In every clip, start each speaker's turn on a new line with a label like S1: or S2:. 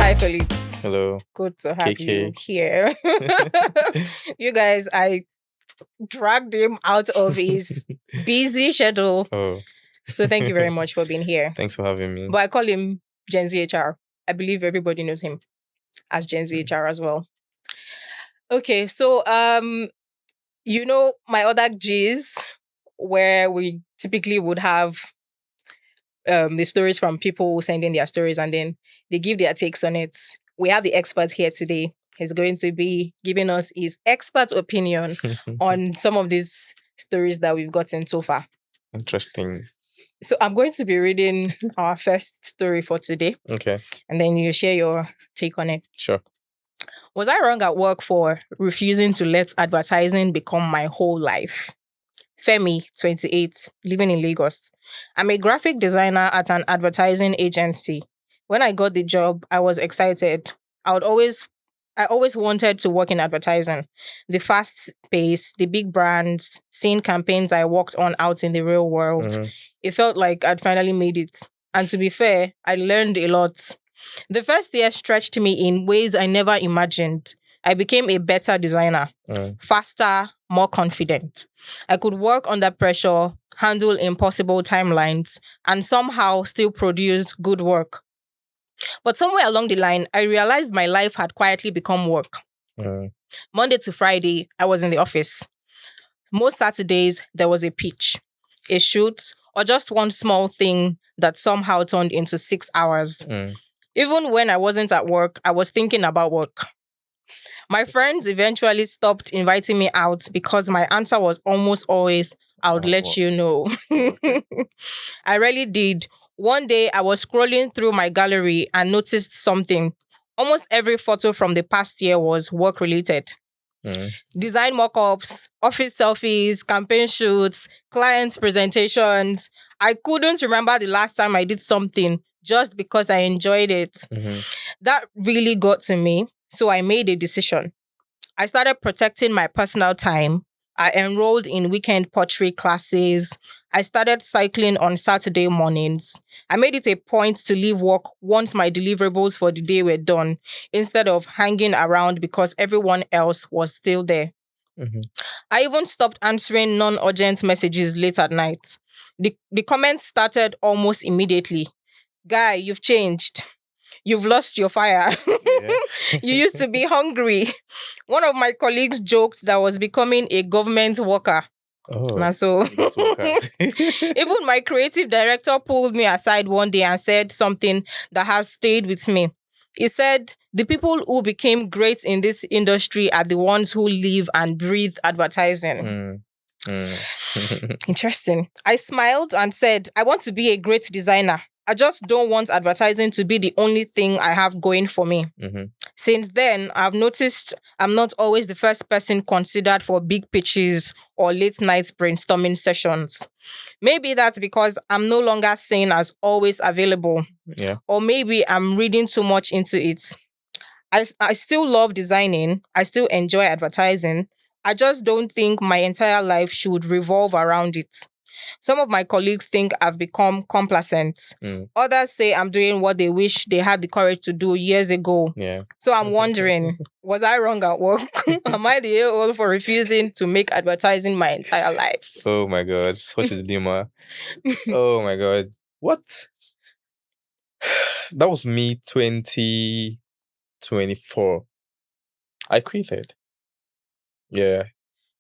S1: Hi, Felix.
S2: Hello.
S1: Good to have you
S2: KK.
S1: here. You guys, I dragged him out of his busy schedule.
S2: Oh,
S1: So thank you very much for being here.
S2: thanks for having me.
S1: But I call him GenZ HR. I believe everybody knows him as GenZ HR as well. Okay, so you know my other G's where we typically would have the stories from people sending their stories and then they give their takes on it. We have the expert here today. He's going to be giving us his expert opinion on some of these stories that we've gotten so far.
S2: Interesting.
S1: So I'm going to be reading our first story for today.
S2: Okay,
S1: And then you share your take on it.
S2: sure.
S1: Was I wrong at work for refusing to let advertising become my whole life? Femi, 28, living in Lagos. I'm a graphic designer at an advertising agency. When I got the job, I was excited. I always wanted to work in advertising. The fast pace, the big brands, seeing campaigns I worked on out in the real world.
S2: Mhm.
S1: It felt like I'd finally made it. And to be fair, I learned a lot. The first year stretched me in ways I never imagined. I became a better designer, faster, more confident. I could work under pressure, handle impossible timelines, and somehow still produce good work. But somewhere along the line, I realized my life had quietly become work.
S2: Mm.
S1: Monday to Friday, I was in the office. Most Saturdays, there was a pitch, a shoot, or just one small thing that somehow turned into 6 hours.
S2: Mm.
S1: Even when I wasn't at work, I was thinking about work. My friends eventually stopped inviting me out because my answer was almost always, I would let you know. I really did. One day, I was scrolling through my gallery and noticed something. Almost every photo from the past year was work-related.
S2: Mm.
S1: Design mock-ups, office selfies, campaign shoots, client presentations. I couldn't remember the last time I did something just because I enjoyed it.
S2: Mhm.
S1: That really got to me. So I made a decision. I started protecting my personal time. I enrolled in weekend pottery classes. I started cycling on Saturday mornings. I made it a point to leave work once my deliverables for the day were done, instead of hanging around because everyone else was still there.
S2: Mhm.
S1: I even stopped answering non-urgent messages late at night. The comments started almost immediately. Guy, you've changed. You've lost your fire.
S2: Yeah.
S1: You used to be hungry. One of my colleagues joked that I was becoming a government worker.
S2: Oh,
S1: Na so.
S2: that's worker.
S1: Even my creative director pulled me aside one day and said something that has stayed with me. He said, the people who became great in this industry are the ones who live and breathe advertising. Interesting. I smiled and said, I want to be a great designer. I just don't want advertising to be the only thing I have going for me.
S2: Mhm.
S1: Since then, I've noticed I'm not always the first person considered for big pitches or late night brainstorming sessions. Maybe that's because I'm no longer seen as always available,
S2: Yeah.
S1: or maybe I'm reading too much into it. I still love designing. I still enjoy advertising. I just don't think my entire life should revolve around it. Some of my colleagues think I've become complacent.
S2: Mm.
S1: Others say I'm doing what they wish they had the courage to do years ago.
S2: Yeah.
S1: So I'm wondering, was I wrong at work? Am I the a-hole for refusing to make advertising my entire life?
S2: Oh my God, such a dilemma. Oh my God, what? That was me 2024. I quitted. Yeah,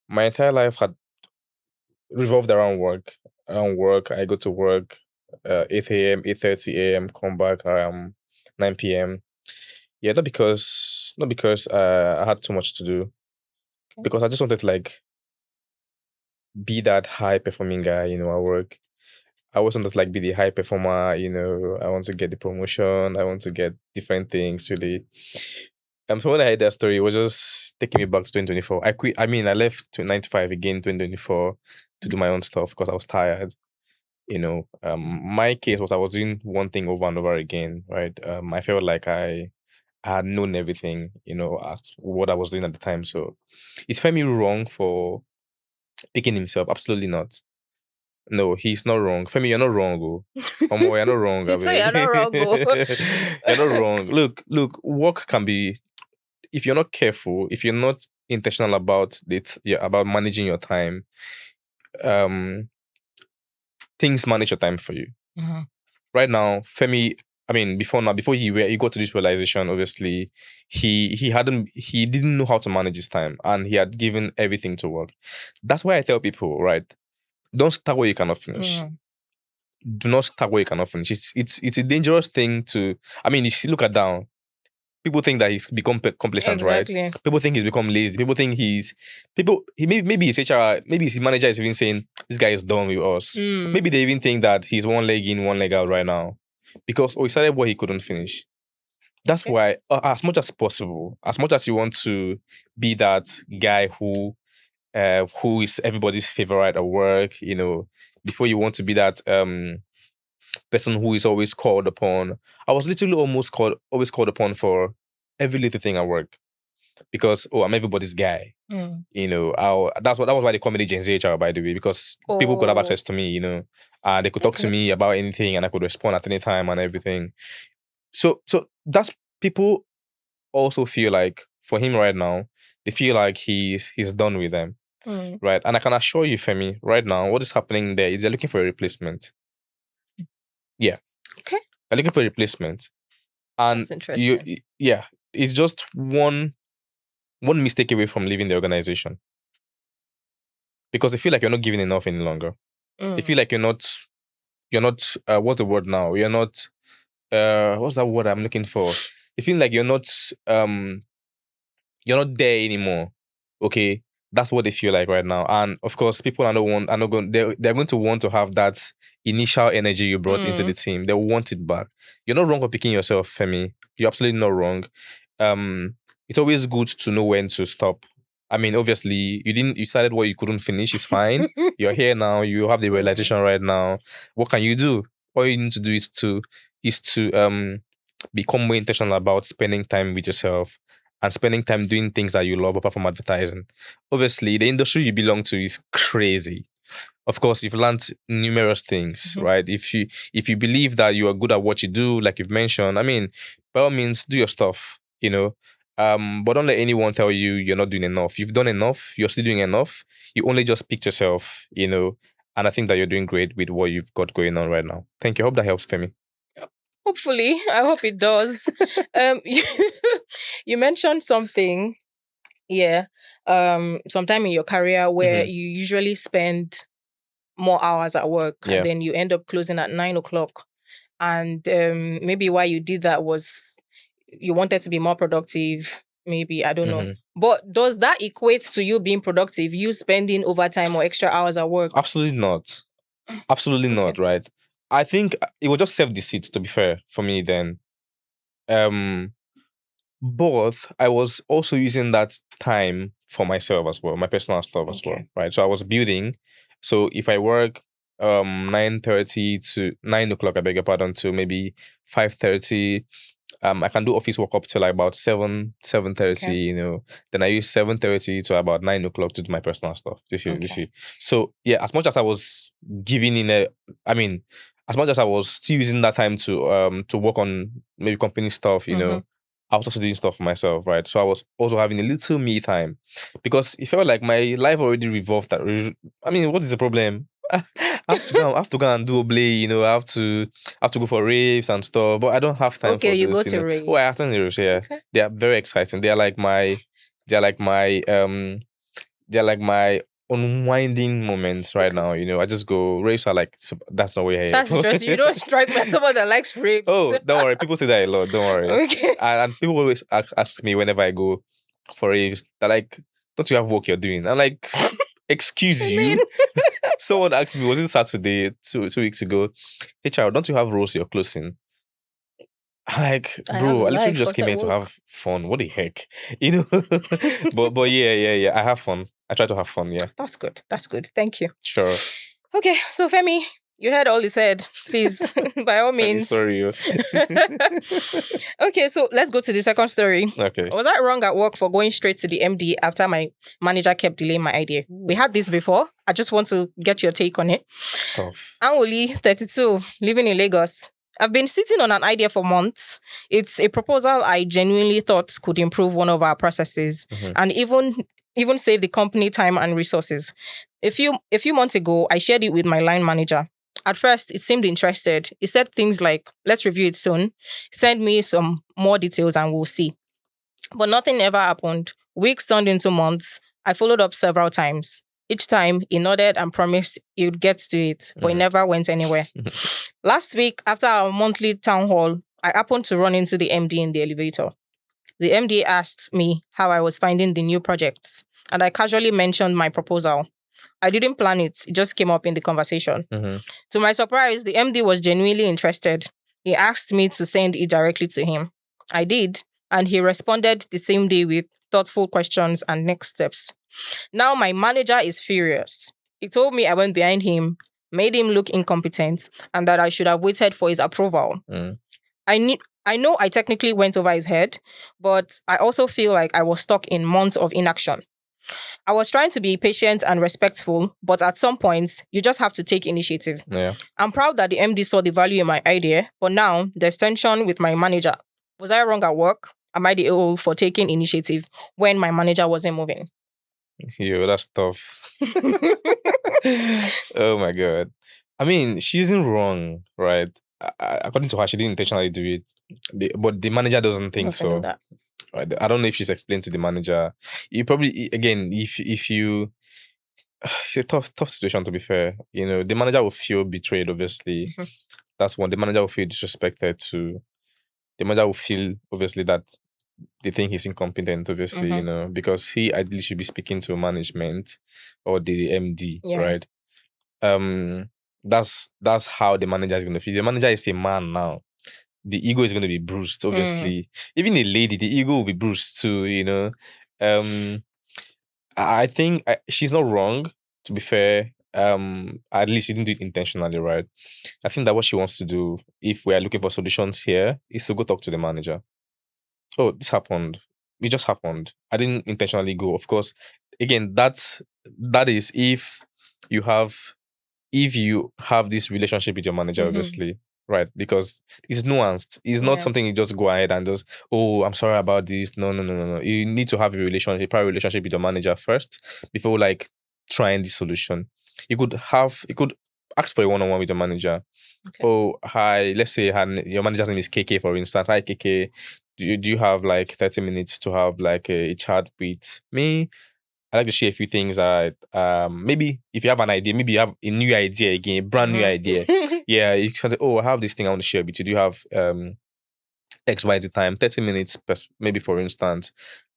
S2: my entire life had revolved around work. I go to work 8 a.m., 8:30 a.m., come back 9 p.m. Yeah, not because I had too much to do, because I just wanted to like be that high performing guy, at work. I always want to like be the high performer, I want to get the promotion, I want to get different things really. So when I heard that story, it was just taking me back to 2024. I quit. I mean, I left to 9 to 5 again, 2024, to do my own stuff because I was tired. My case was I was doing one thing over and over again, right? I felt like I had known everything, as what I was doing at the time. So is Femi wrong for picking himself? Absolutely not. No, he's not wrong. Femi, you're not wrong. Oh. Omo, you're not wrong.
S1: So you're not wrong.
S2: You're not wrong. Look, work can be, if you're not careful, if you're not intentional about it, yeah, about managing your time, things manage your time for you.
S1: Mhm.
S2: Right now, Femi, I mean, before he got to this realization, obviously, he didn't know how to manage his time, and he had given everything to work. That's why I tell people, right? Don't start where you cannot finish.
S1: Mm.
S2: Do not start where you cannot finish. It's a dangerous thing to. I mean, if you look at down, people think that he's become complacent, right?
S1: Exactly.
S2: People think he's become lazy. People think maybe his HR, maybe his manager is even saying this guy is done with us.
S1: Mm.
S2: Maybe they even think that he's one leg in, one leg out right now because he started what he couldn't finish. That's
S1: Okay.
S2: why, as much as possible, as much as you want to be that guy who is everybody's favorite at work, before you want to be that person who is always called upon. I was literally always called upon for every little thing at work because I'm everybody's guy.
S1: Mm.
S2: That was why they call me the GenZ HR, by the way, because people could have access to me, and they could talk to me about anything, and I could respond at any time and everything. So that's people also feel like for him right now, they feel like he's done with them, right? And I can assure you, Femi, right now, what is happening there is they're looking for a replacement. Yeah.
S1: Okay.
S2: They're looking for a replacement. And
S1: That's interesting.
S2: it's just one mistake away from leaving the organization. Because they feel like you're not giving enough any longer. They feel like you're not what's the word now? You're not what's that word I'm looking for? They feel like you're not there anymore. Okay. That's what they feel like right now. And of course, people are not going they're going to want to have that initial energy you brought into the team. They want it back. You're not wrong for picking yourself, Femi. You're absolutely not wrong. It's always good to know when to stop. I mean, obviously, you started what you couldn't finish, it's fine. You're here now, you have the realization right now. What can you do? All you need to do is to become more intentional about spending time with yourself and spending time doing things that you love apart from advertising. Obviously, the industry you belong to is crazy. Of course, you've learned numerous things, right? If you believe that you are good at what you do, like you've mentioned, I mean, by all means, do your stuff, but don't let anyone tell you you're not doing enough. You've done enough. You're still doing enough. You only just picked yourself, and I think that you're doing great with what you've got going on right now. Thank you. I hope that helps, Femi.
S1: Hopefully, I hope it does. You mentioned something, sometime in your career where you usually spend more hours at work,
S2: Yeah.
S1: and then you end up closing at 9:00. And maybe why you did that was you wanted to be more productive. Maybe, I don't know. But does that equate to you being productive? You spending overtime or extra hours at work?
S2: Absolutely not. Absolutely not, right? I think it was just self-deceit, to be fair, for me then. But I was also using that time for myself as well, my personal stuff as well, right? So I was building. So if I work 9:30 to 9:00, I beg your pardon, to maybe 5:30, I can do office work up till like about 7:30, Then I use 7:30 to about 9:00 to do my personal stuff. You see. So yeah, as much as I was giving as much as I was still using that time to work on maybe company stuff, I was also doing stuff for myself, right? So I was also having a little me time because it felt like my life already revolved. What is the problem? I have to go and do oblay, I have to go for raves and stuff, but I don't have time for
S1: Okay, you
S2: this.
S1: go to raves.
S2: Oh, I attend the raves, yeah.
S1: Okay.
S2: They are very exciting. They're like my unwinding moments right now. I just go raves are like that's not where I am.
S1: That's interesting. You don't strike me as someone that likes raves.
S2: Oh, don't worry. People say that a lot. Don't worry.
S1: Okay.
S2: And people always ask me whenever I go for raves, they're like, "Don't you have work you're doing?" I'm like, "Excuse you." Someone asked me, was it Saturday 2 weeks ago? "Hey, child, don't you have roles you're closing?" I'm like, bro, I literally just came here to have fun. What the heck, But yeah. I have fun. I try to have fun. Yeah.
S1: That's good. Thank you.
S2: Sure.
S1: Okay, so Femi, You heard all he said. Please, by all means.
S2: Sorry.
S1: Okay, so let's go to the second story.
S2: Okay.
S1: Was I wrong at work for going straight to the MD after my manager kept delaying my idea? We had this before. I just want to get your take on it.
S2: Tough.
S1: I'm Oli, 32, living in Lagos. I've been sitting on an idea for months. It's a proposal I genuinely thought could improve one of our processes and even save the company time and resources. A few months ago, I shared it with my line manager. At first, it seemed interested. He said things like, let's review it soon. Send me some more details and we'll see. But nothing ever happened. Weeks turned into months. I followed up several times. Each time, he nodded and promised he would get to it, but he never went anywhere. Last week, after our monthly town hall, I happened to run into the MD in the elevator. The MD asked me how I was finding the new projects, and I casually mentioned my proposal. I didn't plan it. It just came up in the conversation. To my surprise, the MD was genuinely interested. He asked me to send it directly to him. I did, and he responded the same day with thoughtful questions and next steps. Now my manager is furious. He told me I went behind him, made him look incompetent, and that I should have waited for his approval. I know I technically went over his head, but I also feel like I was stuck in months of inaction. I was trying to be patient and respectful, but at some point, you just have to take initiative.
S2: Yeah.
S1: I'm proud that the MD saw the value in my idea, but now there's tension with my manager. Was I wrong at work? Am I the a-hole for taking initiative when my manager wasn't moving?
S2: Yo, that's tough. Oh my God. I mean, she isn't wrong, right? According to her, she didn't intentionally do it. But the manager doesn't think
S1: Nothing of
S2: so.
S1: that.
S2: I don't know if she's explained to the manager. You probably, again, if you, it's a tough situation, to be fair. You know, the manager will feel betrayed, obviously. That's one. The manager will feel disrespected too. The manager will feel, obviously, that they think he's incompetent, obviously, you know, because he ideally should be speaking to management or the MD, right? That's how the manager is going to feel. The manager is a man now. The ego is going to be bruised, obviously. Even a lady, the ego will be bruised too, you know. I think she's not wrong, to be fair. At least she didn't do it intentionally, right? I think that what she wants to do, if we are looking for solutions here, is to go talk to the manager. Oh, this happened. It just happened. I didn't intentionally go. Of course, again, that is if you have this relationship with your manager, obviously, right? Because it's nuanced. It's not something you just go ahead and just, oh, I'm sorry about this. No. You need to have a prior relationship with your manager first before like trying this solution. You could ask for a one-on-one with your manager. Okay. Oh, hi. Let's say your manager's name is KK, for instance. Hi, KK. Do you have like 30 minutes to have like a chat with me? I like to share a few things that maybe if you have an idea, maybe you have a new idea again, a brand new idea. Yeah, you can say, oh, I have this thing I want to share with you. Do you have XYZ time, 30 minutes, maybe for instance.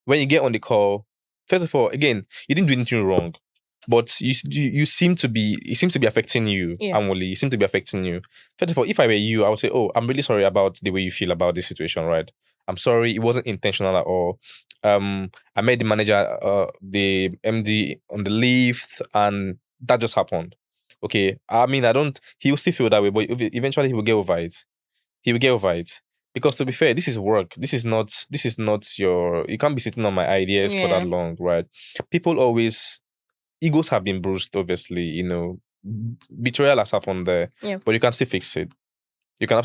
S2: When you get on the call, first of all, again, you didn't do anything wrong, but you seem to be, it seems to be affecting you, Amoli. It seems to be affecting you. First of all, if I were you, I would say, oh, I'm really sorry about the way you feel about this situation, right? I'm sorry, it wasn't intentional at all. I met the manager, the MD on the lift, and that just happened. Okay, I mean, he will still feel that way, but eventually he will get over it. He will get over it. Because to be fair, this is work. This is not you can't be sitting on my ideas for that long, right? People always, egos have been bruised, obviously, you know. Betrayal has happened there. But you can still fix it. You can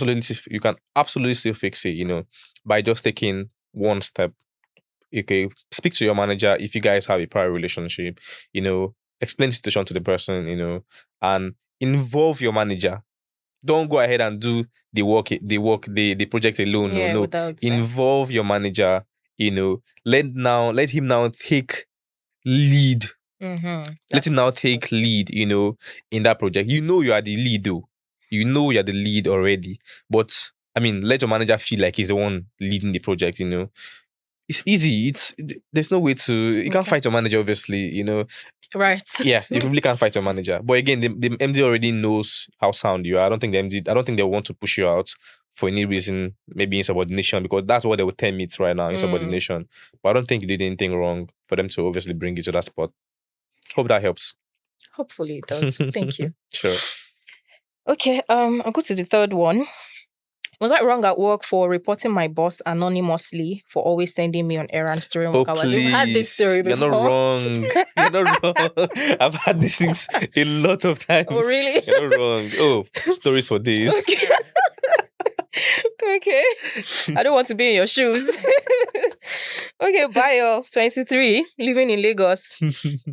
S2: absolutely still fix it, you know, by just taking one step. Okay, speak to your manager if you guys have a prior relationship, you know, explain the situation to the person, you know, and involve your manager. Don't go ahead and do the project alone. No. Involve your manager, you know, let him now take lead. Let him now take lead, you know, in that project. You know you are the lead though. You know you're the lead already. But I mean, let your manager feel like he's the one leading the project, you know. It's easy. There's no way to, you can't fight your manager, obviously, you know.
S1: Right.
S2: Yeah, you probably can't fight your manager. But again, the MD already knows how sound you are. I don't think they want to push you out for any reason, maybe insubordination, because that's what they would term it right now, insubordination. But I don't think you did anything wrong for them to obviously bring you to that spot. Hope that helps.
S1: Hopefully it does. Thank you.
S2: Sure.
S1: Okay, I'll go to the third one. Was I wrong at work for reporting my boss anonymously for always sending me on errands during
S2: Oh,
S1: work hours? You've had this story
S2: please. You're not
S1: before.
S2: wrong. You're not wrong. I've had these things a lot of times.
S1: Oh, really?
S2: You're not wrong. Oh, stories for days.
S1: Okay. Okay. I don't want to be in your shoes. Okay, Bayo, 23, living in Lagos.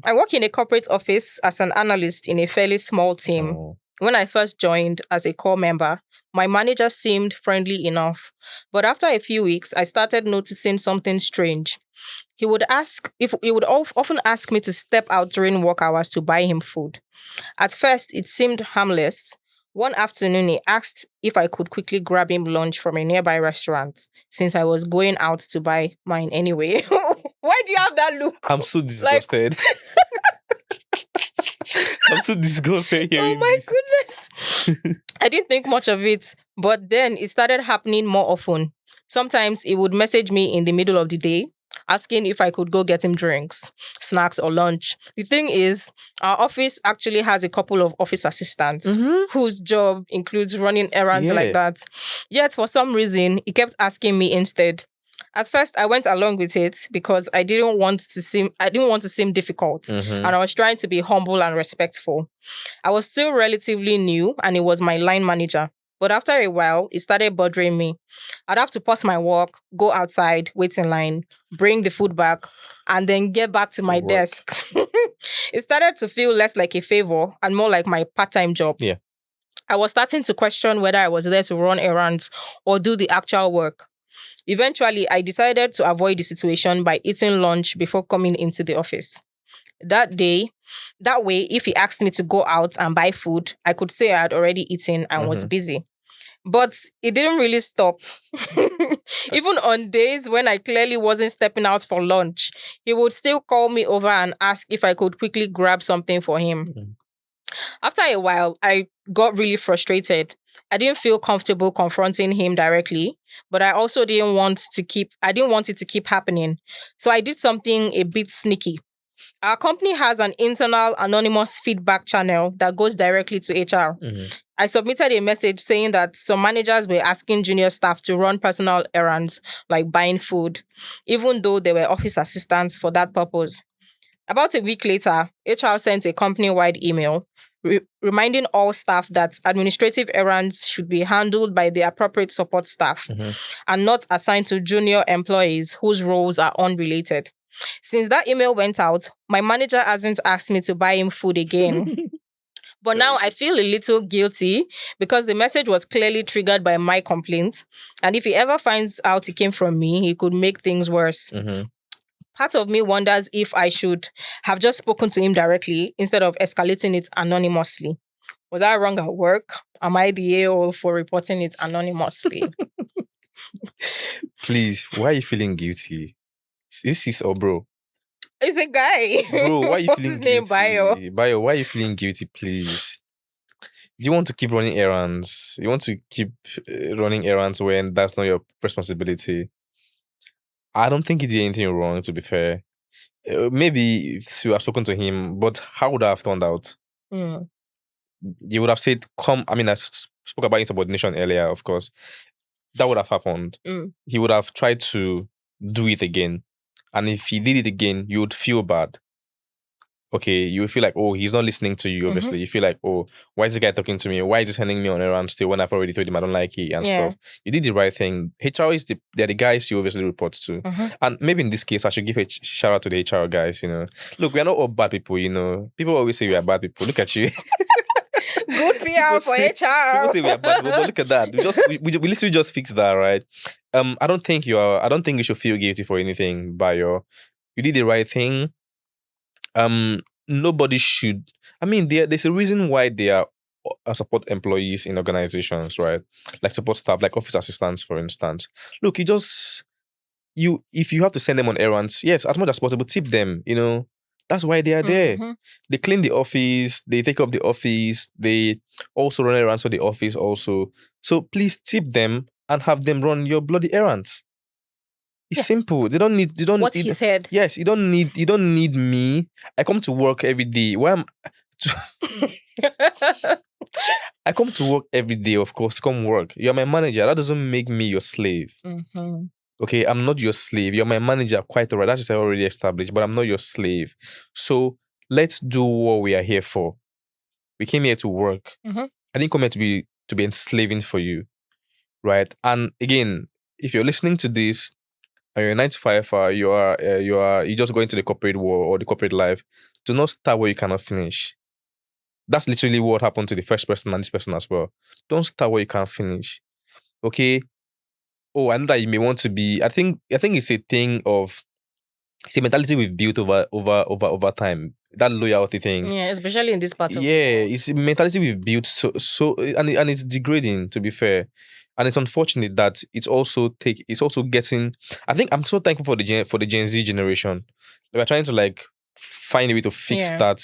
S1: I work in a corporate office as an analyst in a fairly small team.
S2: Oh.
S1: When I first joined as a core member, my manager seemed friendly enough. But after a few weeks, I started noticing something strange. He would often ask me to step out during work hours to buy him food. At first, it seemed harmless. One afternoon, he asked if I could quickly grab him lunch from a nearby restaurant since I was going out to buy mine anyway. Why do you have that look?
S2: I'm so disgusted. I'm so disgusted hearing
S1: Oh my
S2: this.
S1: goodness. I didn't think much of it, but then it started happening more often. Sometimes he would message me in the middle of the day, asking if I could go get him drinks, snacks, or lunch. The thing is, our office actually has a couple of office assistants whose job includes running errands
S2: Yeah.
S1: like that. Yet, for some reason, he kept asking me instead. At first, I went along with it because I didn't want to seem difficult, and I was trying to be humble and respectful. I was still relatively new, and it was my line manager. But after a while, it started bothering me. I'd have to pause my work, go outside, wait in line, bring the food back, and then get back to my
S2: Work.
S1: desk. It started to feel less like a favor and more like my part-time job.
S2: Yeah.
S1: I was starting to question whether I was there to run errands or do the actual work. Eventually, I decided to avoid the situation by eating lunch before coming into the office. That way, if he asked me to go out and buy food, I could say I had already eaten and was busy. But it didn't really stop. Even on days when I clearly wasn't stepping out for lunch, he would still call me over and ask if I could quickly grab something for him. After a while, I got really frustrated. I didn't feel comfortable confronting him directly, but I also didn't want it to keep happening. So I did something a bit sneaky. Our company has an internal anonymous feedback channel that goes directly to HR. I submitted a message saying that some managers were asking junior staff to run personal errands like buying food, even though they were office assistants for that purpose. About a week later, HR sent a company-wide email reminding all staff that administrative errands should be handled by the appropriate support staff and not assigned to junior employees whose roles are unrelated. Since that email went out, my manager hasn't asked me to buy him food again. But now I feel a little guilty because the message was clearly triggered by my complaint. And if he ever finds out it came from me, he could make things worse. Part of me wonders if I should have just spoken to him directly instead of escalating it anonymously. Was I wrong at work? Am I the a-hole for reporting it anonymously?
S2: Please, why are you feeling guilty? Is this or bro?
S1: It's a guy.
S2: Bro, why are you
S1: What's
S2: feeling
S1: his name,
S2: guilty?
S1: Bayo?
S2: Bayo, why are you feeling guilty, please? Do you want to keep running errands? You want to keep running errands when that's not your responsibility? I don't think you did anything wrong, to be fair. Maybe if you have spoken to him, but how would I have turned out? You would have said, come. I mean, I spoke about insubordination earlier, of course. That would have happened. He would have tried to do it again. And if he did it again, you would feel bad. Okay, you would feel like, oh, he's not listening to you, obviously. You feel like, oh, why is the guy talking to me? Why is he sending me on errands still when I've already told him I don't like it and stuff? You did the right thing. HR they're the guys you obviously report to. And maybe in this case, I should give a shout out to the HR guys, Look, we are not all bad people, People always say we are bad people. Look at you.
S1: Good PR for HR.
S2: People say we are bad people, but look at that. We literally just fixed that, right? I don't think you should feel guilty for anything, Bayo. You did the right thing. Nobody should. I mean, there's a reason why they are support employees in organizations, right? Like support staff, like office assistants, for instance. Look, if you have to send them on errands, yes, as much as possible, tip them. That's why they are there. They clean the office, they take care of the office, they also run errands for the office also. So please tip them and have them run your bloody errands. It's simple. They don't need.
S1: What he said.
S2: Yes, you don't need me. I come to work every day. Why am? I come to work every day, of course, to come work. You're my manager. That doesn't make me your slave.
S1: Mm-hmm.
S2: Okay, I'm not your slave. You're my manager, quite alright. That's just already established, but I'm not your slave. So let's do what we are here for. We came here to work.
S1: Mm-hmm.
S2: I didn't come here to be enslaving for you, right? And again, if you're listening to this, and you're a 9 to 5, you just go into the corporate world or the corporate life. Do not start where you cannot finish. That's literally what happened to the first person and this person as well. Don't start where you can't finish. Okay. Oh, I know that you may want to be. I think it's a thing of it's a mentality we've built over time. That loyalty thing.
S1: Yeah, especially in this part of the
S2: Yeah,
S1: world.
S2: it's a mentality we've built so and it's degrading, to be fair. And it's unfortunate that it's also getting. I think I'm so thankful for the Gen Z generation. We're trying to like find a way to fix
S1: Yeah.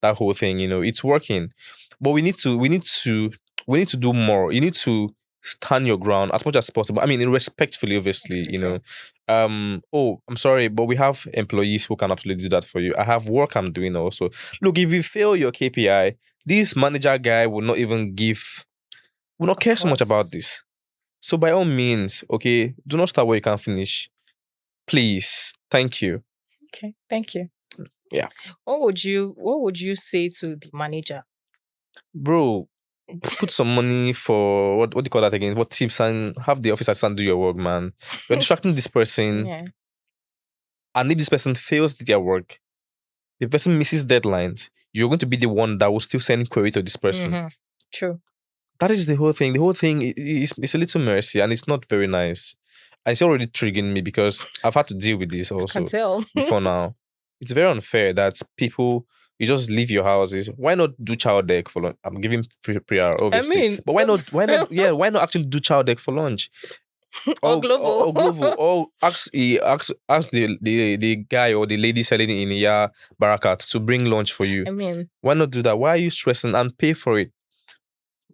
S2: that whole thing. It's working, but we need to do more. You need to stand your ground as much as possible. I mean, respectfully, obviously.
S1: Okay.
S2: Oh, I'm sorry, but we have employees who can absolutely do that for you. I have work I'm doing also. Look, if you fail your KPI, this manager guy will not care so much
S1: course.
S2: about this. So by all means, okay, do not start where you can't finish. Please. Thank you.
S1: Okay, thank you.
S2: Yeah.
S1: What would you say to the manager?
S2: Bro, put some money for what do you call that again? What tips, and have the office assistant do your work, man. You're distracting this person,
S1: Yeah.
S2: and if this person fails their work, if the person misses deadlines, you're going to be the one that will still send query to this person.
S1: Mm-hmm. True.
S2: That is the whole thing. The whole thing is a little messy, and it's not very nice. And it's already triggering me because I've had to deal with this
S1: I
S2: also
S1: can tell.
S2: before now. It's very unfair that people, you just leave your houses. Why not do child deck for lunch? I'm giving prayer, obviously.
S1: mean,
S2: but why not actually do child deck for lunch?
S1: Or Glovo.
S2: Or Glovo. Or ask the guy or the lady selling it in Iya Barakat to bring lunch for you.
S1: I mean,
S2: Why not do that? Why are you stressing and pay for it?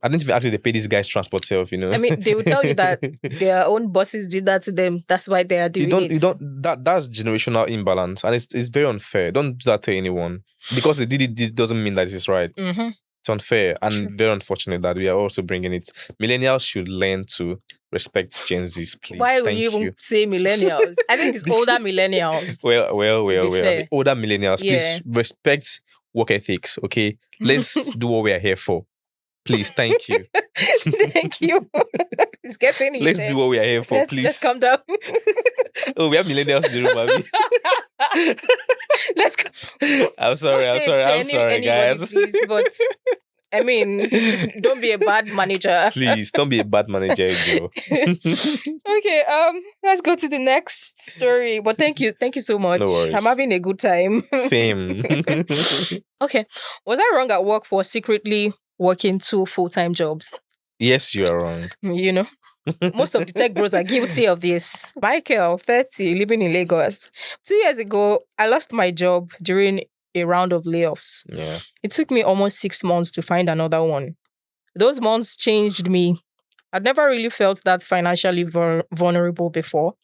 S2: I didn't even actually they pay this guy's transport self,
S1: I mean, they will tell you that their own bosses did that to them. That's why they are doing it.
S2: You don't that's generational imbalance, and it's very unfair. Don't do that to anyone. Because they did it, this doesn't mean that it's right.
S1: Mm-hmm.
S2: It's unfair and
S1: True.
S2: very unfortunate that we are also bringing it. Millennials should learn to respect Gen Zs, please.
S1: Why would
S2: Thank
S1: you even say millennials? I think it's older millennials.
S2: Well.
S1: fair.
S2: Older millennials, please respect work ethics, okay? Let's do what we are here for. Please, thank you.
S1: Thank you. It's getting
S2: Let's do what we are here for, please.
S1: Let's calm down.
S2: Oh, we have millennials in the room, Abby.
S1: Let's go.
S2: I'm sorry, guys.
S1: Please, but I mean, don't be a bad manager.
S2: Please, don't be a bad manager, Joe.
S1: Okay, let's go to the next story. But thank you so much.
S2: No worries.
S1: I'm having a good time.
S2: Same.
S1: Okay, was I wrong at work for secretly working 2 full-time jobs?
S2: Yes, you are wrong.
S1: Most of the tech bros are guilty of this. Michael, 30, living in Lagos. 2 years ago, I lost my job during a round of layoffs.
S2: Yeah.
S1: It took me almost 6 months to find another one. Those months changed me. I'd never really felt that financially vulnerable before.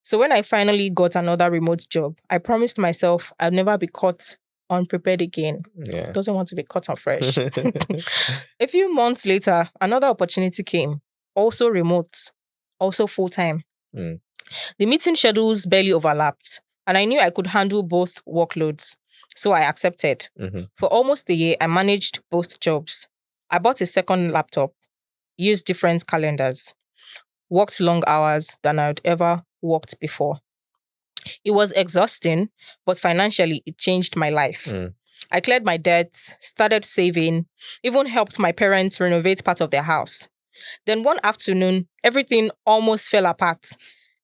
S1: So when I finally got another remote job, I promised myself I'd never be caught unprepared again.
S2: Yeah.
S1: Doesn't want to be caught on fresh. A few months later, another opportunity came. Also remote, also full-time. The meeting schedules barely overlapped, and I knew I could handle both workloads. So I accepted. For almost a year, I managed both jobs. I bought a second laptop, used different calendars, worked long hours than I'd ever worked before. It was exhausting, but financially, it changed my life. I cleared my debts, started saving, even helped my parents renovate part of their house. Then one afternoon, everything almost fell apart.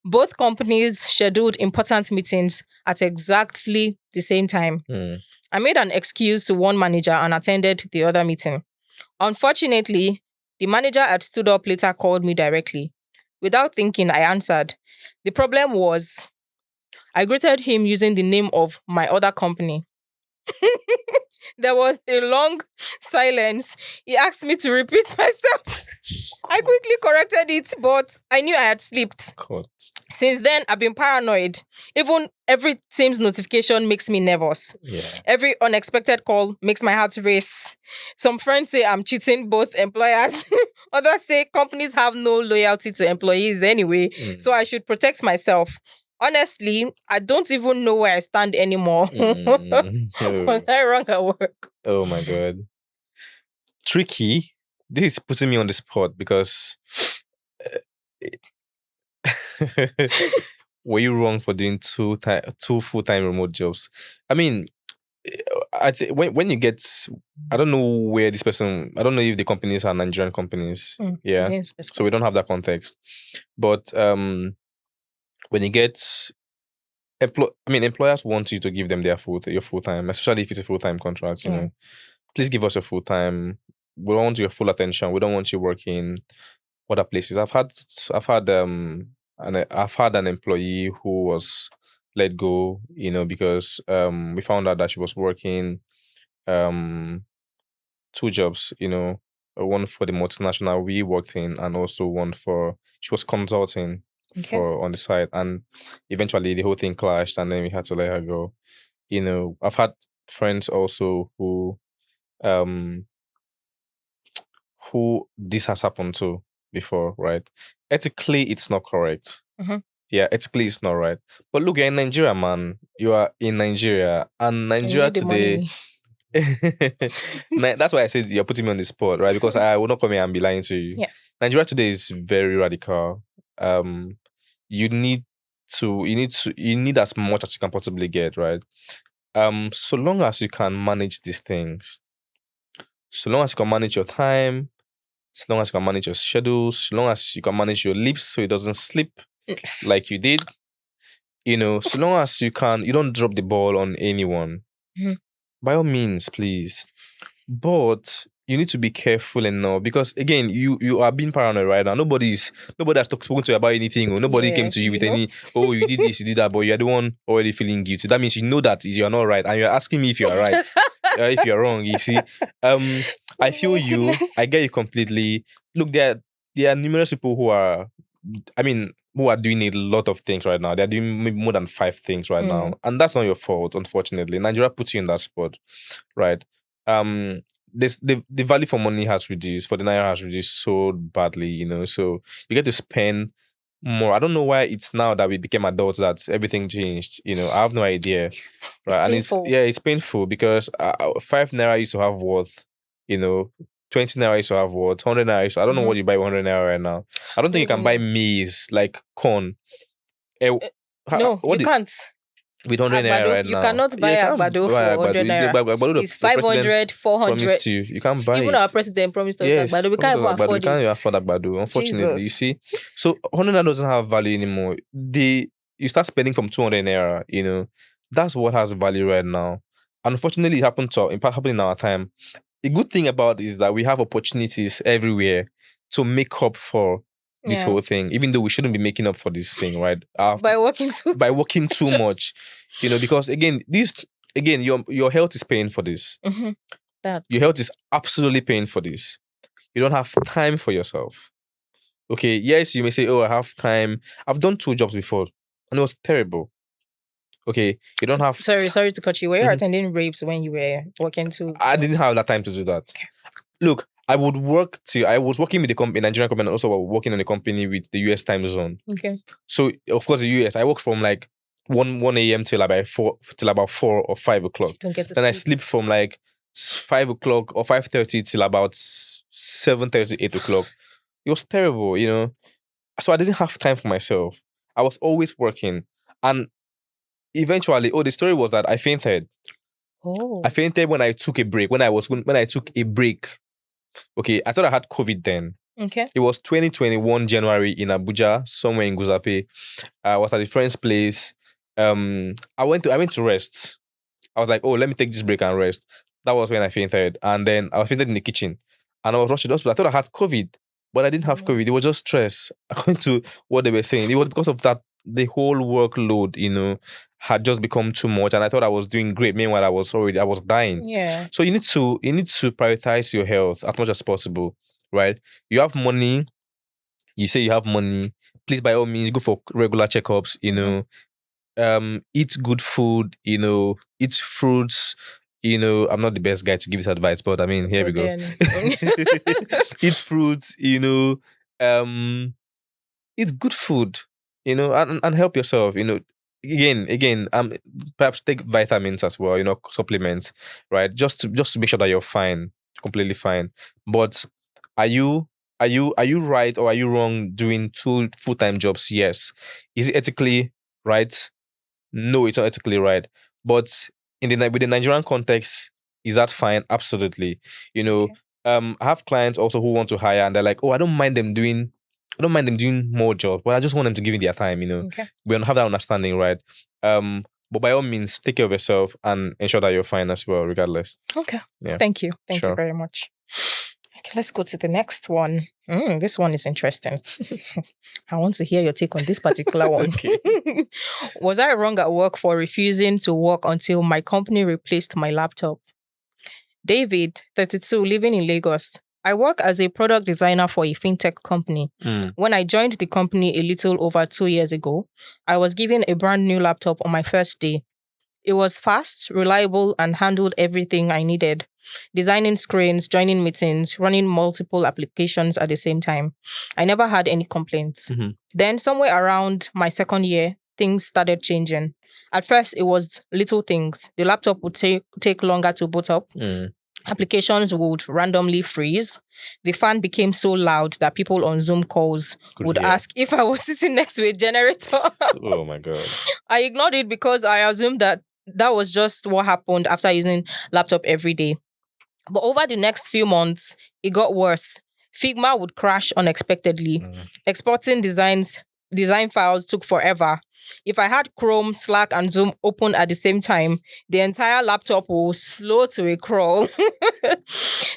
S1: Both companies scheduled important meetings at exactly the same time. I made an excuse to one manager and attended the other meeting. Unfortunately, the manager had stood up later called me directly. Without thinking, I answered. The problem was, I greeted him using the name of my other company. There was a long silence. He asked me to repeat myself. I quickly corrected it, but I knew I had slipped. Since then, I've been paranoid. Even every Teams notification makes me nervous.
S2: Yeah.
S1: Every unexpected call makes my heart race. Some friends say I'm cheating both employers. Others say companies have no loyalty to employees anyway, so I should protect myself. Honestly, I don't even know where I stand anymore. Was I wrong at work?
S2: Oh my God. Tricky. This is putting me on the spot because were you wrong for doing two full-time remote jobs? I mean, I think when you get, I don't know where this person, I don't know if the companies are Nigerian companies. Yeah. So we don't have that context. But when you get employers want you to give them your full-time, especially if it's a full-time contract, you know. Please give us your full-time. We don't want your full attention. We don't want you working other places. I've had an employee who was let go, you know, because we found out that she was working two jobs, you know, one for the multinational we worked in, and also one she was consulting for on the side, and eventually the whole thing clashed, and then we had to let her go. You know, I've had friends also who this has happened to before, right? Ethically, it's not correct. Yeah, ethically, it's not right. But look, you're in Nigeria, man. You are in Nigeria, and Nigeria today. That's why I said you're putting me on the spot, right? Because I will not come here and be lying to you.
S1: Yeah.
S2: Nigeria today is very radical. You need as much as you can possibly get, right? So long as you can manage these things, so long as you can manage your time, so long as you can manage your schedules, so long as you can manage your lips so it doesn't slip like you did, you know, so long as you don't drop the ball on anyone, by all means, please. But you need to be careful enough because again, you are being paranoid right now. Nobody has spoken to you about anything, or nobody came to you with any, oh, you did this, you did that, but you're the one already feeling guilty. That means you know that you're not right, and you're asking me if you're right, if you're wrong. You see, I feel you. I get you completely. Look, there are numerous people who are doing a lot of things right now. They're doing maybe more than 5 things right now, and that's not your fault, unfortunately. Nigeria puts you in that spot, right? The value for money has reduced, for the naira has reduced so badly, you know. So you get to spend more. I don't know why it's now that we became adults that everything changed. You know, I have no idea, right? It's painful because 5 naira used to have worth, you know. 20 naira used to have worth, 100 naira. I don't know what you buy 100 naira right now. I don't think you can buy maize like corn.
S1: No, you can't.
S2: With 100 naira right now.
S1: You cannot buy agbado for 100 naira. It's 500, 400.
S2: You can't buy
S1: even
S2: it.
S1: our president promised us agbado. We can't even afford it.
S2: We can't even afford agbado, unfortunately.
S1: Jesus.
S2: You see? So 100 naira doesn't have value anymore. You start spending from 200 naira, you know. That's what has value right now. Unfortunately, it happened in our time. The good thing about it is that we have opportunities everywhere to make up for this whole thing, even though we shouldn't be making up for this thing, right?
S1: By working too
S2: much, you know, because your health is paying for this. Your health is absolutely paying for this. You don't have time for yourself. Okay, yes, you may say, oh, I have time. I've done 2 jobs before, and it was terrible. Okay, you don't have.
S1: Sorry to cut you. Were you attending raves when you were working too?
S2: I didn't have that time to do that. Okay. Look, I was working with the Nigerian company, and also working on a company with the US time zone. Okay. So of course the US, I work from like 1 a.m. till about 4 or 5 o'clock.
S1: You don't get to
S2: then
S1: sleep.
S2: I sleep from like 5 o'clock or 5:30 till about 7:30, 8 o'clock. It was terrible, you know. So I didn't have time for myself. I was always working, and eventually, the story was that I fainted.
S1: Oh.
S2: I fainted when I took a break. When I took a break. Okay, I thought I had COVID then.
S1: Okay.
S2: It was 2021 January in Abuja, somewhere in Guzape. I was at a friend's place. I went to rest. I was like, oh, let me take this break and rest. That was when I fainted. And then I fainted in the kitchen. And I was rushed to the hospital. I thought I had COVID, but I didn't have COVID. It was just stress. According to what they were saying, it was because of that the whole workload, you know, had just become too much, and I thought I was doing great. Meanwhile, I was dying.
S1: Yeah.
S2: So you need to prioritize your health as much as possible, right? You have money. You say you have money. please, by all means, go for regular checkups. Eat good food. Eat fruits. I'm not the best guy to give this advice, but I mean, here we go. Eat fruits. Eat good food. And help yourself. Again, perhaps take vitamins as well. Supplements, right? Just to make sure that you're fine, completely fine. But are you right or are you wrong doing 2 full-time jobs? Yes. Is it ethically right? No, it's not ethically right. But with the Nigerian context, is that fine? Absolutely. I have clients also who want to hire and they're like, oh, I don't mind them doing more jobs, but I just want them to give me their time.
S1: Okay.
S2: We don't have that understanding, right? But by all means, take care of yourself and ensure that you're fine as well, regardless.
S1: Okay.
S2: Yeah.
S1: Thank you. Thank you
S2: Sure.
S1: very much. Okay, let's go to the next one. This one is interesting. I want to hear your take on this particular one.
S2: Okay.
S1: Was I wrong at work for refusing to work until my company replaced my laptop? David, 32, living in Lagos. I work as a product designer for a fintech company. When I joined the company a little over 2 years ago, I was given a brand new laptop on my first day. It was fast, reliable, and handled everything I needed. Designing screens, joining meetings, running multiple applications at the same time. I never had any complaints. Then somewhere around my second year, things started changing. At first, it was little things. The laptop would take longer to boot up. Applications would randomly freeze. The fan became so loud that people on Zoom calls would ask if I was sitting next to a generator.
S2: Oh my God.
S1: I ignored it because I assumed that was just what happened after using laptop every day. But over the next few months, it got worse. Figma would crash unexpectedly. Exporting design files took forever. If I had Chrome, Slack, and Zoom open at the same time, the entire laptop was slow to a crawl.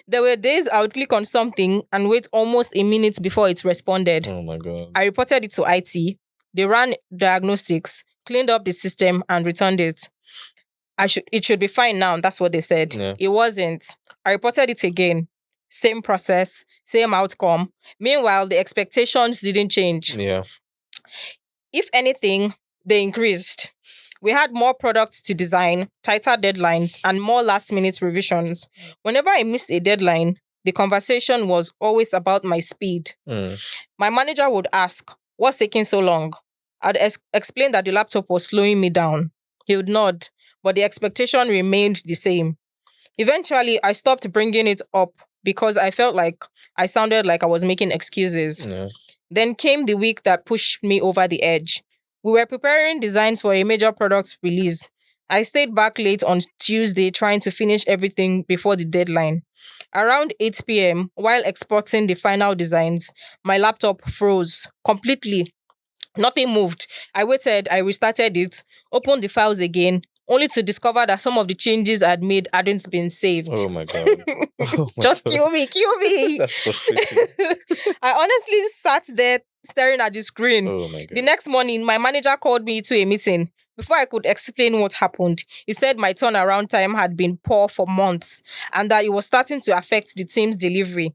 S1: There were days I would click on something and wait almost a minute before it responded.
S2: Oh my God.
S1: I reported it to IT. They ran diagnostics, cleaned up the system, and returned it. It should be fine now. That's what they said.
S2: Yeah.
S1: It wasn't. I reported it again. Same process, same outcome. Meanwhile, the expectations didn't change.
S2: Yeah.
S1: If anything, they increased. We had more products to design, tighter deadlines, and more last-minute revisions. Whenever I missed a deadline, the conversation was always about my speed. My manager would ask, "What's taking so long?" I'd explain that the laptop was slowing me down. He would nod, but the expectation remained the same. Eventually, I stopped bringing it up because I felt like I sounded like I was making excuses.
S2: Yeah.
S1: Then came the week that pushed me over the edge. We were preparing designs for a major product release. I stayed back late on Tuesday trying to finish everything before the deadline. Around 8 p.m., while exporting the final designs, my laptop froze completely. Nothing moved. I waited, I restarted it, opened the files again, only to discover that some of the changes I'd made hadn't been saved.
S2: Oh my God. Oh my
S1: Just
S2: God.
S1: kill me.
S2: That's frustrating.
S1: I honestly sat there staring at the screen.
S2: Oh my God.
S1: The next morning, my manager called me to a meeting. Before I could explain what happened, he said my turnaround time had been poor for months and that it was starting to affect the team's delivery.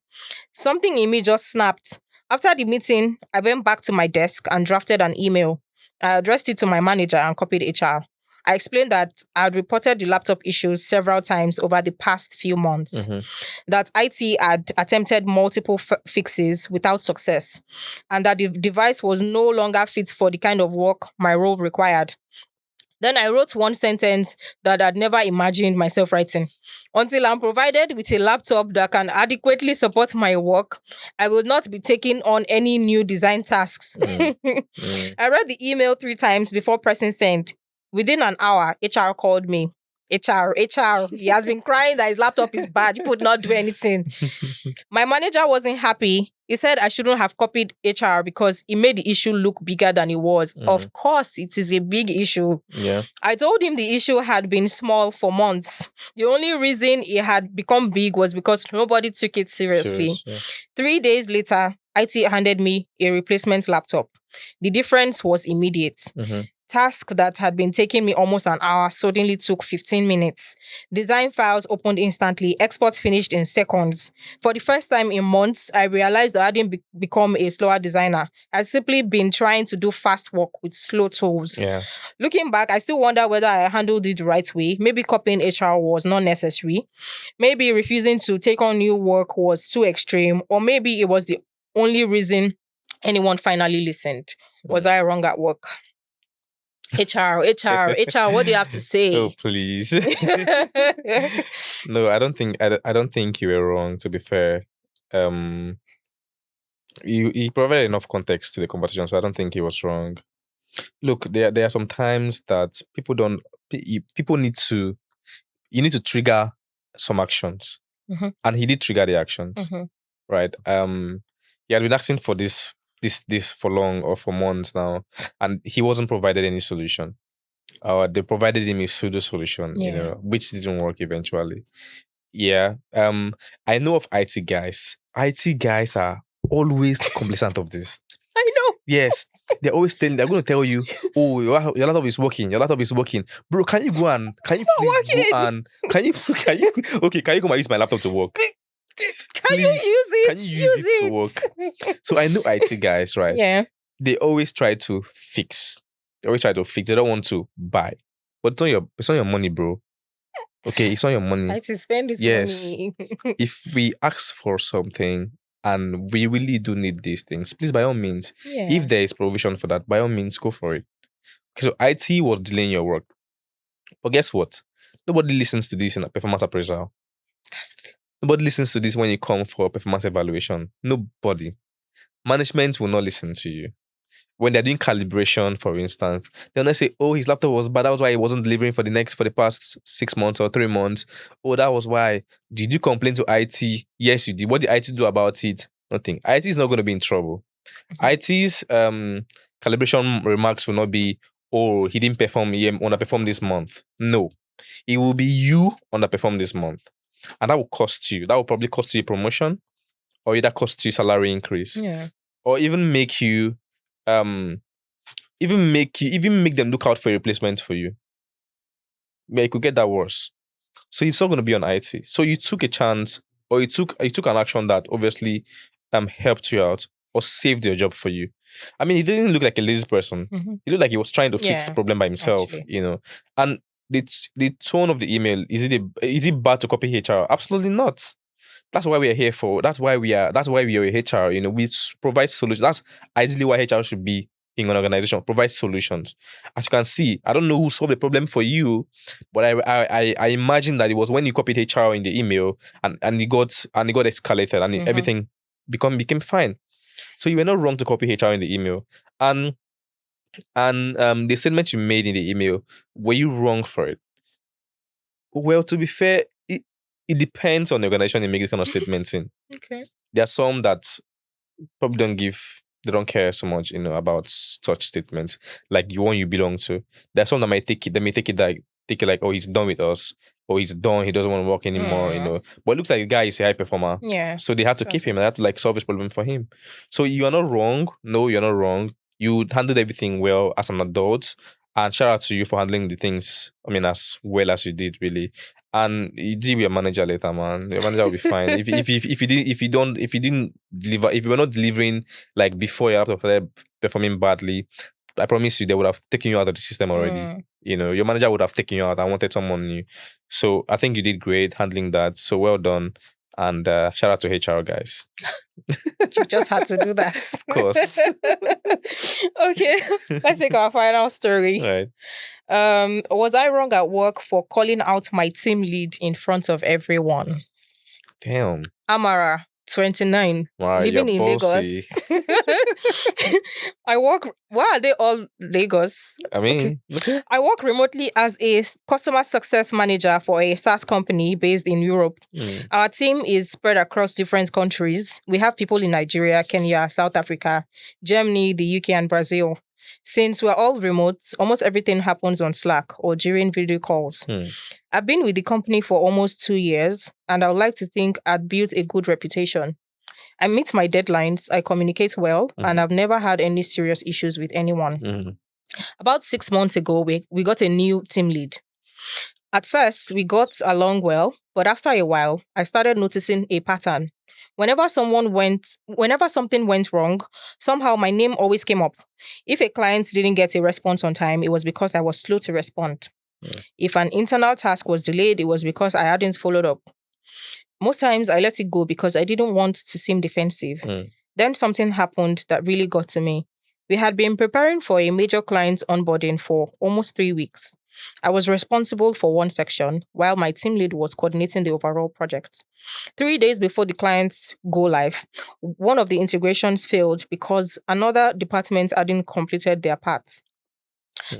S1: Something in me just snapped. After the meeting, I went back to my desk and drafted an email. I addressed it to my manager and copied HR. I explained that I had reported the laptop issues several times over the past few months, that IT had attempted multiple fixes without success, and that the device was no longer fit for the kind of work my role required. Then I wrote one sentence that I'd never imagined myself writing. Until I'm provided with a laptop that can adequately support my work, I will not be taking on any new design tasks. I read the email 3 times before pressing send. Within an hour, HR called me. HR. He has been crying that his laptop is bad. He could not do anything. My manager wasn't happy. He said I shouldn't have copied HR because it made the issue look bigger than it was. Of course, it is a big issue.
S2: Yeah.
S1: I told him the issue had been small for months. The only reason it had become big was because nobody took it seriously. 3 days later, IT handed me a replacement laptop. The difference was immediate. Task that had been taking me almost an hour suddenly took 15 minutes. Design files opened instantly. Exports finished in seconds. For the first time in months, I realized that I hadn't become a slower designer. I'd simply been trying to do fast work with slow tools.
S2: Yeah.
S1: Looking back, I still wonder whether I handled it the right way. Maybe copying HR was not necessary. Maybe refusing to take on new work was too extreme. Or maybe it was the only reason anyone finally listened. Was I wrong at work? HR, what do you have to say?
S2: Oh, please. No, I don't think you were wrong, to be fair. You provided enough context to the conversation, so I don't think he was wrong. Look, there are some times that people need to you need to trigger some actions.
S1: Mhm.
S2: And he did trigger the actions.
S1: Mhm.
S2: Right. He had been asking for this for long or for months now, and he wasn't provided any solution. They provided him a pseudo solution,
S1: Yeah.
S2: which didn't work eventually. Yeah. I know of IT guys. IT guys are always complacent of this.
S1: I know.
S2: Yes. They're always they're going to tell you, oh, your laptop is working. Your laptop is working. Bro, can you go and can you please
S1: working.
S2: go and can you okay, can you come and use my laptop to work?
S1: Can you use it?
S2: Can you use it to work? So I know IT guys, right?
S1: Yeah.
S2: They always try to fix. They always try to fix. They don't want to buy. But it's not your money, bro. Okay, it's not your money.
S1: I to spend this
S2: Yes.
S1: money.
S2: If we ask for something and we really do need these things, please, by all means,
S1: Yeah.
S2: if there is provision for that, by all means, go for it. Okay, so IT was delaying your work. But guess what? Nobody listens to this in a performance appraisal. Nobody listens to this when you come for a performance evaluation. Nobody. Management will not listen to you. When they're doing calibration, for instance, they'll not say, oh, his laptop was bad. That was why he wasn't delivering for the past 6 months or 3 months. Oh, that was why. Did you complain to IT? Yes, you did. What did IT do about it? Nothing. IT is not going to be in trouble. IT's calibration remarks will not be, oh, he didn't perform, he underperformed this month. No. It will be you underperformed this month. And that will cost you. That will probably cost you a promotion, or either cost you salary increase.
S1: Yeah.
S2: Or even make you even make them look out for a replacement for you. Yeah, it could get that worse. So it's not going to be on IT. So you took a chance, or you took an action that obviously helped you out or saved your job for you. I mean, he didn't look like a lazy person.
S1: Mhm.
S2: He looked like he was trying to fix
S1: Yeah,
S2: the problem by himself,
S1: actually.
S2: And the tone of the email, is it bad to copy HR? Absolutely not. That's why we are here for. That's why we are HR. We provide solutions. That's ideally why HR should be in an organization. Provide solutions. As you can see, I don't know who solved the problem for you, but I imagine that it was when you copied HR in the email and it got escalated and everything became fine. So you were not wrong to copy HR in the email. And the statement you made in the email, were you wrong for it? Well, to be fair, it depends on the organization you make this kind of statements in.
S1: Okay.
S2: There are some that probably they don't care so much, about such statements, like the one you belong to. There are some that they may take it like, oh, he's done with us, or he's done, he doesn't want to work anymore, But it looks like the guy is a high performer.
S1: Yeah.
S2: So they have to keep him, and they have to solve this problem for him. So you are not wrong. No, you're not wrong. You handled everything well as an adult, and shout out to you for handling the things, as well as you did, really. And you deal with your manager later, man. Your manager will be fine. If you didn't deliver, if you were not delivering like before your laptop started performing badly, I promise you they would have taken you out of the system already. Your manager would have taken you out and wanted someone new. So I think you did great handling that. So well done. And shout out to HR guys.
S1: You just had to do that.
S2: Of course.
S1: Okay, let's take our final story.
S2: Right.
S1: Was I wrong at work for calling out my team lead in front of everyone?
S2: Damn.
S1: Amara, 29,
S2: Wow,
S1: living
S2: you're
S1: in
S2: bossy.
S1: Lagos. Why are they all Lagos?
S2: I mean, okay.
S1: I work remotely as a customer success manager for a SaaS company based in Europe. Our team is spread across different countries. We have people in Nigeria, Kenya, South Africa, Germany, the UK, and Brazil. Since we're all remote, almost everything happens on Slack or during video calls. I've been with the company for almost 2 years, and I would like to think I'd built a good reputation. I meet my deadlines, I communicate well, and I've never had any serious issues with anyone. About 6 months ago, we got a new team lead. At first, we got along well, but after a while, I started noticing a pattern. Whenever something went wrong, somehow my name always came up. If a client didn't get a response on time, it was because I was slow to respond. If an internal task was delayed, it was because I hadn't followed up. Most times I let it go because I didn't want to seem defensive. Then something happened that really got to me. We had been preparing for a major client onboarding for almost 3 weeks. I was responsible for one section while my team lead was coordinating the overall project. 3 days before the client's go live, one of the integrations failed because another department hadn't completed their part.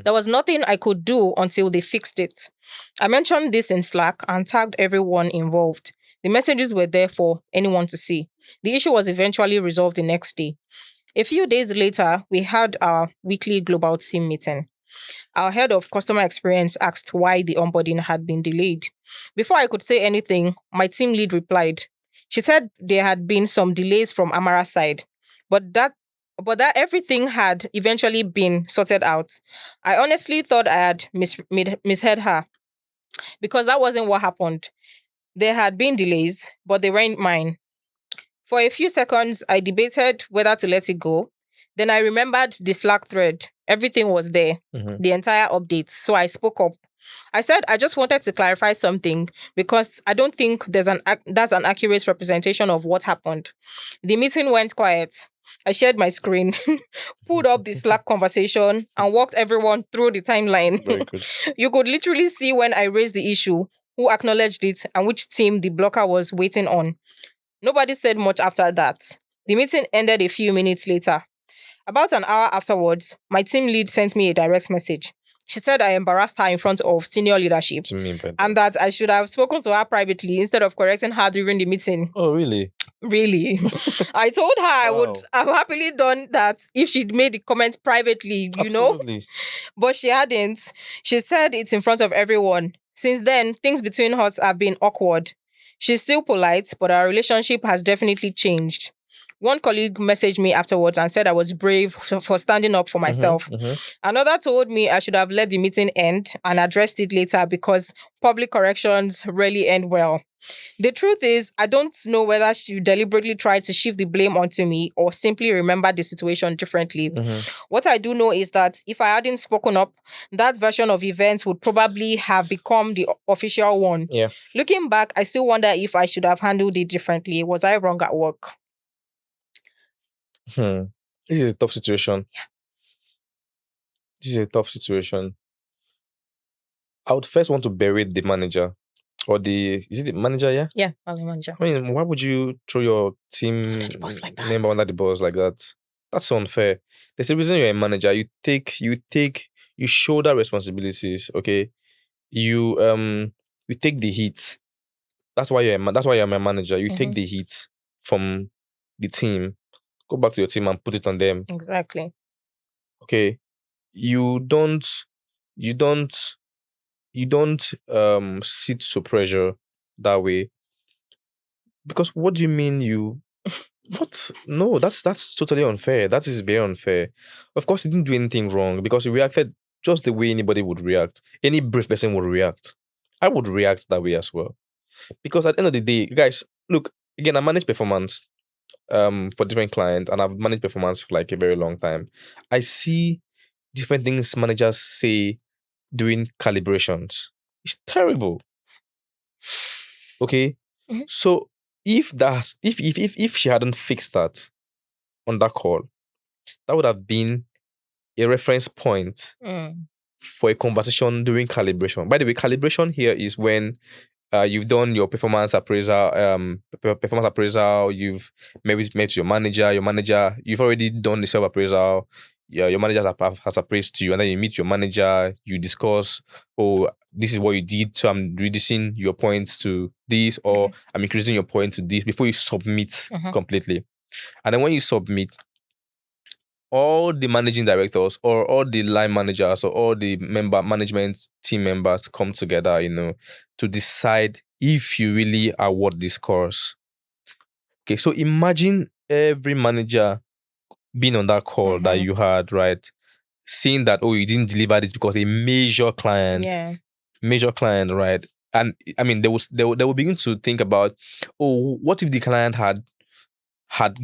S1: There was nothing I could do until they fixed it. I mentioned this in Slack and tagged everyone involved. The messages were there for anyone to see. The issue was eventually resolved the next day. A few days later, we had our weekly global team meeting. Our head of customer experience asked why the onboarding had been delayed. Before I could say anything, my team lead replied. She said there had been some delays from Amara's side, but that everything had eventually been sorted out. I honestly thought I had misheard her because that wasn't what happened. There had been delays, but they weren't mine. For a few seconds, I debated whether to let it go. Then I remembered the Slack thread. Everything was there, the entire update. So I spoke up. I said I just wanted to clarify something because I don't think that's an accurate representation of what happened. The meeting went quiet. I shared my screen, pulled up the Slack conversation, and walked everyone through the timeline.
S2: Very good.
S1: You could literally see when I raised the issue, who acknowledged it, and which team the blocker was waiting on. Nobody said much after that. The meeting ended a few minutes later. About an hour afterwards, my team lead sent me a direct message. She said I embarrassed her in front of senior leadership
S2: To me, but
S1: and that I should have spoken to her privately instead of correcting her during the meeting.
S2: oh, really?
S1: Really? I told her I would
S2: Wow.
S1: have happily done that if she'd made the comment privately,
S2: Absolutely.
S1: but she hadn't. She said it in front of everyone. Since then, things between us have been awkward. She's still polite, but our relationship has definitely changed. One colleague messaged me afterwards and said I was brave for standing up for myself. Another told me I should have let the meeting end and addressed it later because public corrections rarely end well. The truth is, I don't know whether she deliberately tried to shift the blame onto me or simply remembered the situation differently. What I do know is that if I hadn't spoken up, that version of events would probably have become the official one.
S2: Yeah.
S1: Looking back, I still wonder if I should have handled it differently. Was I wrong at work?
S2: This is a tough situation. This is a tough situation. I would first want to bury the manager or is it the manager? Yeah.
S1: Yeah, as a manager.
S2: I mean, why would you throw your team
S1: the bus like that.
S2: member under the bus like that? That's unfair. There's a reason you're a manager. You shoulder responsibilities. Okay, you take the heat. That's why you're my manager. You take the heat from the team. Go back to your team and put it on them.
S1: Exactly.
S2: Okay, you don't sit to pressure that way. Because what do you mean you what? No, that's totally unfair. That is very unfair. Of course, he didn't do anything wrong because he reacted just the way anybody would react. Any brave person would react. I would react that way as well. Because at the end of the day, guys, look, again, I manage performance for different clients and I've managed performance for like a very long time. I see different things managers say during calibrations. It's terrible. Okay? So if she hadn't fixed that on that call, that would have been a reference point for a conversation during calibration. By the way, calibration here is when you've done your performance appraisal, you've maybe met your manager, you've already done the self-appraisal, yeah, your manager has appraised you, and then you meet your manager, you discuss, oh, this is what you did, so I'm reducing your points to this, or I'm increasing your point to this before you submit completely. And then when you submit, all the managing directors or all the line managers or all the management team members come together, to decide if you really award this course. Okay, so imagine every manager being on that call that you had, right? seeing that, oh, you didn't deliver this because a major client, right? And I mean, they will begin to think about, oh, what if the client had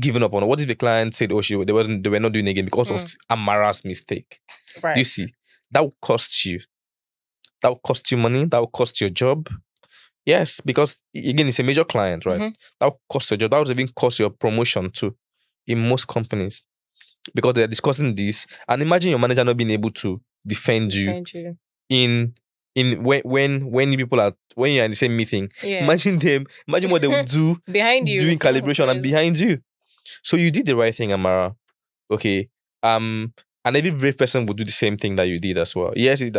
S2: given up on, what if the client said, oh, they were not doing it again because of Amara's mistake.
S1: Right.
S2: Do you see? That will cost you. That will cost you money. That will cost your job. Yes, because again, it's a major client, right? That will cost your job. That will even cost your promotion too, in most companies, because they're discussing this. And imagine your manager not being able to defend you in when people are, when you're in the same meeting. Imagine what they would do
S1: behind you
S2: doing calibration and behind you. So you did the right thing, Amara. Okay. And every brave person would do the same thing that you did as well. Yes, it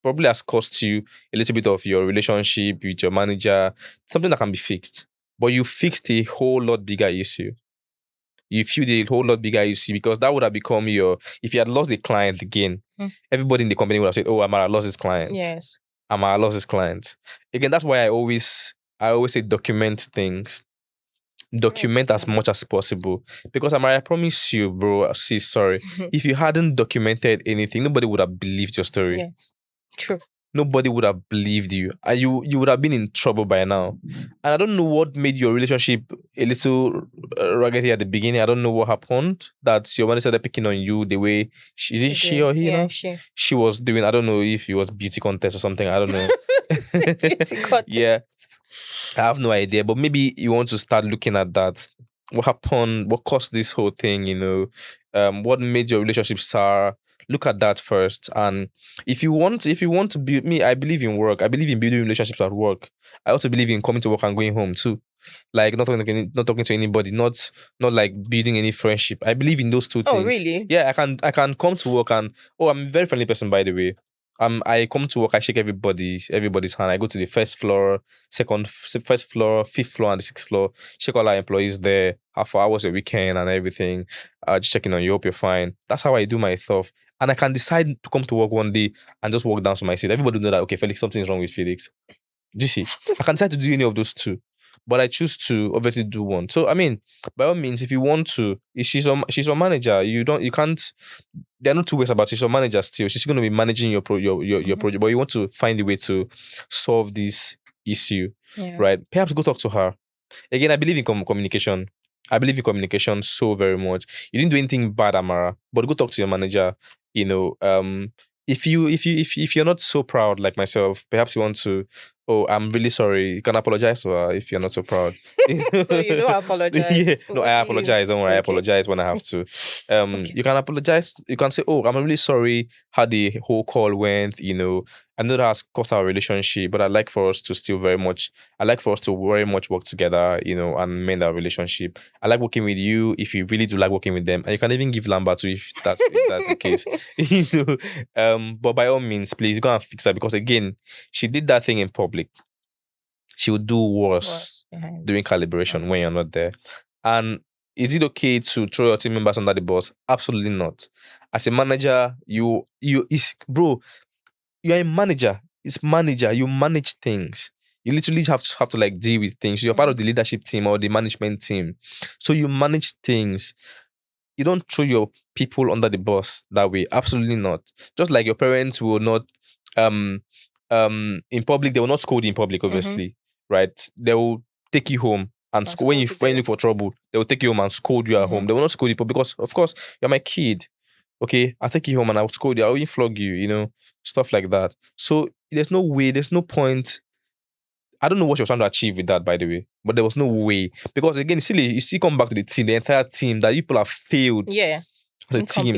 S2: probably has cost you a little bit of your relationship with your manager, something that can be fixed. But you fixed a whole lot bigger issue. You feel a whole lot bigger issue, because that would have become if you had lost the client again, everybody in the company would have said, oh, Amara lost his client.
S1: Yes.
S2: Amara lost his client. Again, that's why I always say document things. Document as much as possible, because I promise you, bro, sis, sorry, if you hadn't documented anything, nobody would have believed your story.
S1: Yes, true.
S2: Nobody would have believed you, and you would have been in trouble by now. And I don't know what made your relationship a little raggedy at the beginning. I don't know what happened that your mother started picking on you the way she or he, she was doing. I don't know if it was beauty contest or something. I don't know.
S1: Beauty contest.
S2: Yeah. I have no idea, but maybe you want to start looking at that. What happened? What caused this whole thing? What made your relationship sour? Look at that first. And if you want to build, me, I believe in work. I believe in building relationships at work. I also believe in coming to work and going home too. Like not talking to anybody, not like building any friendship. I believe in those two things.
S1: Oh, really?
S2: Yeah, I can come to work and I'm a very friendly person, by the way. I come to work, I shake everybody's hand. I go to the first floor, first floor, fifth floor, and the sixth floor. Check all our employees there. Half hours a weekend and everything. Just checking on you. Hope you're fine. That's how I do my stuff. And I can decide to come to work one day and just walk down to my seat. Everybody know that, okay, Felix, something's wrong with Felix. Do you see? I can decide to do any of those two, but I choose to obviously do one. So I mean, by all means, if you want to, if she's your manager, you can't. There are no two ways about it. She's your manager still. She's going to be managing your project, but you want to find a way to solve this issue, right? Perhaps go talk to her. Again, I believe in communication. I believe in communication so very much. You didn't do anything bad, Amara, but go talk to your manager. If you're not so proud like myself, perhaps you want to, oh, I'm really sorry. You can apologize to her if you're not so proud.
S1: So you don't apologize.
S2: Yeah. No, I apologize. Don't worry, okay. I apologize when I have to. Okay. You can apologize. You can say, oh, I'm really sorry how the whole call went. I know that has cost our relationship, but I'd like for us to very much work together, and mend our relationship. I like working with you if you really do like working with them. And you can even give Lamba too if that's the case. But by all means, please go and fix her, because again, she did that thing in public. She would do worse during calibration when you're not there. And is it okay to throw your team members under the bus? Absolutely not. As a manager, you're a manager. It's manager. You manage things. You literally have to like deal with things. You're part of the leadership team or the management team. So you manage things. You don't throw your people under the bus that way. Absolutely not. Just like your parents will not in public, they will not scold you in public, obviously. Right? They will take you home and when you look for trouble, they will take you home and scold you at home. They will not scold you because, of course, you're my kid. Okay, I'll take you home and I'll scold you. I'll even flog you, stuff like that. So there's no way, there's no point. I don't know what she was trying to achieve with that, by the way, but there was no way. Because again, you still come back to the team, the entire team, that people have failed.
S1: Yeah.
S2: As a team.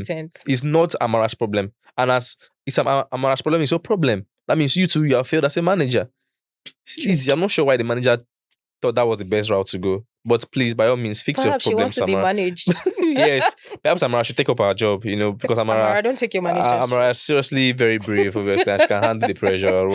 S2: It's not Amara's problem. And as it's Amara's problem, it's your problem. That means you have failed as a manager. It's easy. I'm not sure why the manager thought that was the best route to go. But please, by all means, fix
S1: perhaps
S2: your problem,
S1: she wants
S2: Amara.
S1: to be managed.
S2: Yes. Perhaps Amara should take up our job, because Amara,
S1: don't take your management.
S2: Amara is seriously very brave, obviously, and she can handle the pressure.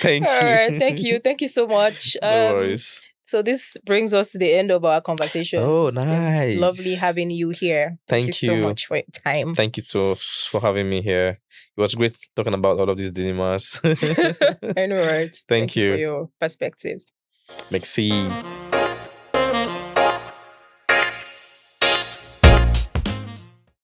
S2: Thank you.
S1: All right, thank you so much.
S2: No worries.
S1: So this brings us to the end of our conversation.
S2: Oh,
S1: It's
S2: nice.
S1: been lovely having you here. Thank you so much for your time.
S2: Thank you too for having me here. It was great talking about all of these dilemmas.
S1: I know, right?
S2: Thank you
S1: for your perspectives.
S2: Merci.